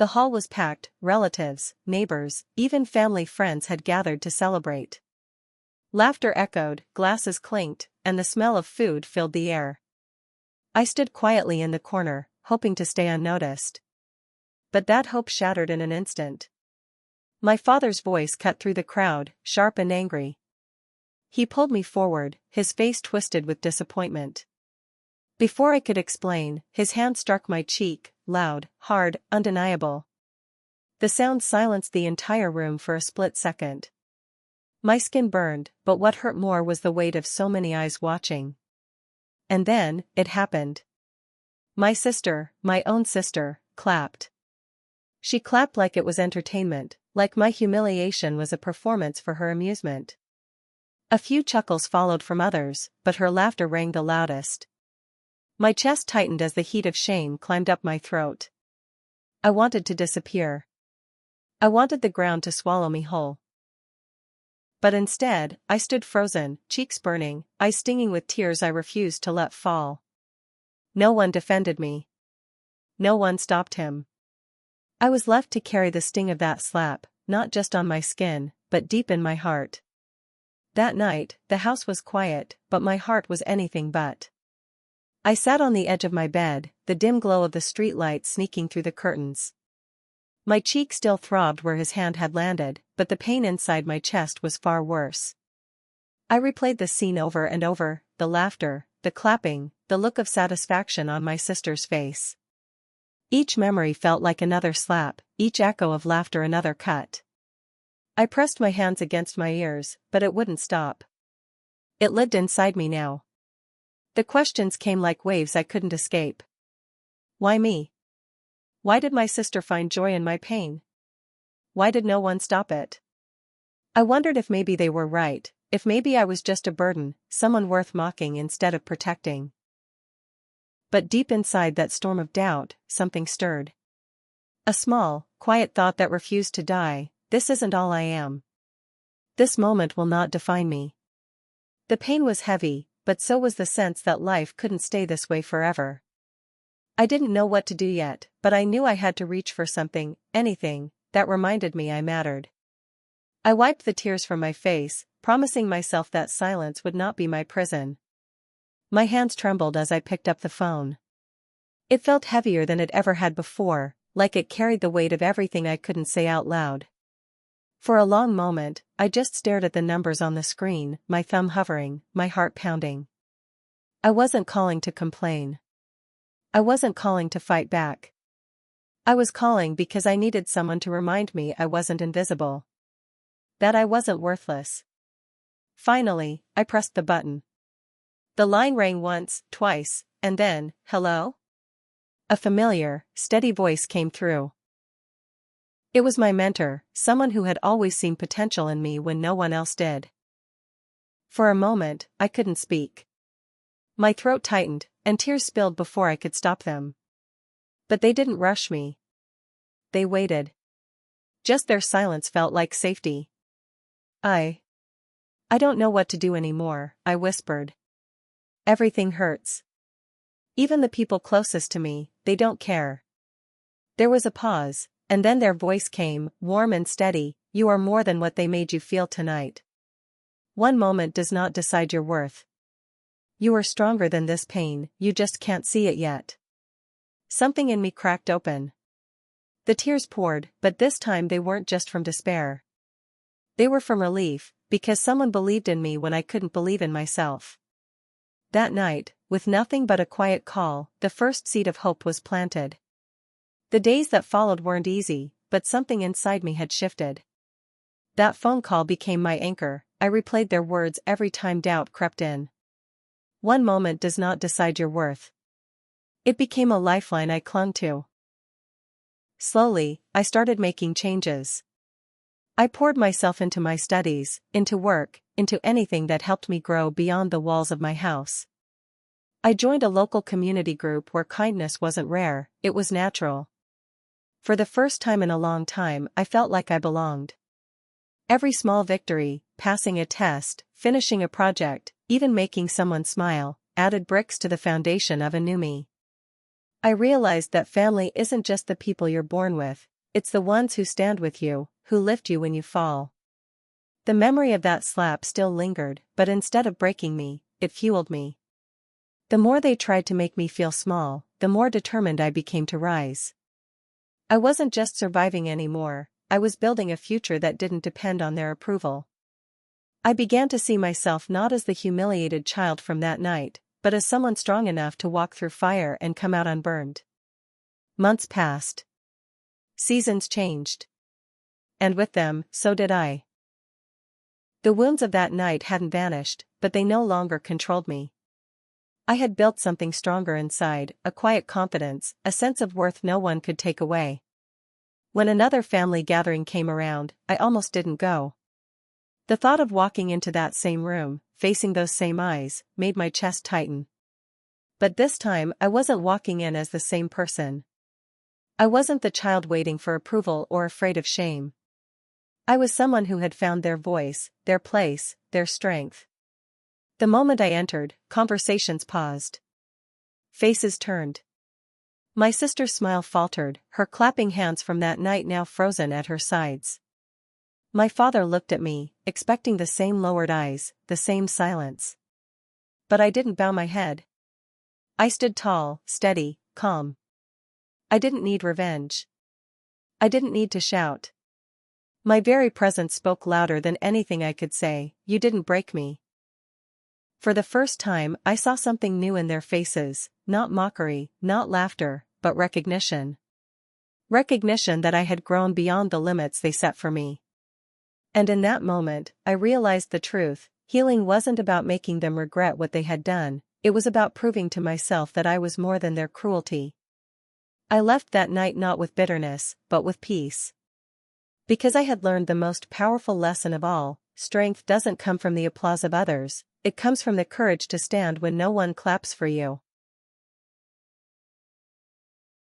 The hall was packed, relatives, neighbors, even family friends had gathered to celebrate. Laughter echoed, glasses clinked, and the smell of food filled the air. I stood quietly in the corner, hoping to stay unnoticed. But that hope shattered in an instant. My father's voice cut through the crowd, sharp and angry. He pulled me forward, his face twisted with disappointment. Before I could explain, his hand struck my cheek, loud, hard, undeniable. The sound silenced the entire room for a split second. My skin burned, but what hurt more was the weight of so many eyes watching. And then, it happened. My sister, my own sister, clapped. She clapped like it was entertainment, like my humiliation was a performance for her amusement. A few chuckles followed from others, but her laughter rang the loudest. My chest tightened as the heat of shame climbed up my throat. I wanted to disappear. I wanted the ground to swallow me whole. But instead, I stood frozen, cheeks burning, eyes stinging with tears I refused to let fall. No one defended me. No one stopped him. I was left to carry the sting of that slap, not just on my skin, but deep in my heart. That night, the house was quiet, but my heart was anything but. I sat on the edge of my bed, the dim glow of the streetlight sneaking through the curtains. My cheek still throbbed where his hand had landed, but the pain inside my chest was far worse. I replayed the scene over and over, the laughter, the clapping, the look of satisfaction on my sister's face. Each memory felt like another slap, each echo of laughter another cut. I pressed my hands against my ears, but it wouldn't stop. It lived inside me now. The questions came like waves I couldn't escape. Why me? Why did my sister find joy in my pain? Why did no one stop it? I wondered if maybe they were right, if maybe I was just a burden, someone worth mocking instead of protecting. But deep inside that storm of doubt, something stirred. A small, quiet thought that refused to die: this isn't all I am. This moment will not define me. The pain was heavy, but so was the sense that life couldn't stay this way forever. I didn't know what to do yet, but I knew I had to reach for something, anything, that reminded me I mattered. I wiped the tears from my face, promising myself that silence would not be my prison. My hands trembled as I picked up the phone. It felt heavier than it ever had before, like it carried the weight of everything I couldn't say out loud. For a long moment, I just stared at the numbers on the screen, my thumb hovering, my heart pounding. I wasn't calling to complain. I wasn't calling to fight back. I was calling because I needed someone to remind me I wasn't invisible. That I wasn't worthless. Finally, I pressed the button. The line rang once, twice, and then, "Hello?" A familiar, steady voice came through. It was my mentor, someone who had always seen potential in me when no one else did. For a moment, I couldn't speak. My throat tightened, and tears spilled before I could stop them. But they didn't rush me. They waited. Just their silence felt like safety. I don't know what to do anymore," I whispered. "Everything hurts. Even the people closest to me, they don't care." There was a pause, and then their voice came, warm and steady: "You are more than what they made you feel tonight. One moment does not decide your worth. You are stronger than this pain, you just can't see it yet." Something in me cracked open. The tears poured, but this time they weren't just from despair. They were from relief, because someone believed in me when I couldn't believe in myself. That night, with nothing but a quiet call, the first seed of hope was planted. The days that followed weren't easy, but something inside me had shifted. That phone call became my anchor. I replayed their words every time doubt crept in. One moment does not decide your worth. It became a lifeline I clung to. Slowly, I started making changes. I poured myself into my studies, into work, into anything that helped me grow beyond the walls of my house. I joined a local community group where kindness wasn't rare, it was natural. For the first time in a long time, I felt like I belonged. Every small victory, passing a test, finishing a project, even making someone smile, added bricks to the foundation of a new me. I realized that family isn't just the people you're born with, it's the ones who stand with you, who lift you when you fall. The memory of that slap still lingered, but instead of breaking me, it fueled me. The more they tried to make me feel small, the more determined I became to rise. I wasn't just surviving anymore, I was building a future that didn't depend on their approval. I began to see myself not as the humiliated child from that night, but as someone strong enough to walk through fire and come out unburned. Months passed. Seasons changed. And with them, so did I. The wounds of that night hadn't vanished, but they no longer controlled me. I had built something stronger inside, a quiet confidence, a sense of worth no one could take away. When another family gathering came around, I almost didn't go. The thought of walking into that same room, facing those same eyes, made my chest tighten. But this time I wasn't walking in as the same person. I wasn't the child waiting for approval or afraid of shame. I was someone who had found their voice, their place, their strength. The moment I entered, conversations paused. Faces turned. My sister's smile faltered, her clapping hands from that night now frozen at her sides. My father looked at me, expecting the same lowered eyes, the same silence. But I didn't bow my head. I stood tall, steady, calm. I didn't need revenge. I didn't need to shout. My very presence spoke louder than anything I could say, "You didn't break me." For the first time, I saw something new in their faces, not mockery, not laughter, but recognition. Recognition that I had grown beyond the limits they set for me. And in that moment, I realized the truth: healing wasn't about making them regret what they had done, it was about proving to myself that I was more than their cruelty. I left that night not with bitterness, but with peace. Because I had learned the most powerful lesson of all: strength doesn't come from the applause of others, it comes from the courage to stand when no one claps for you.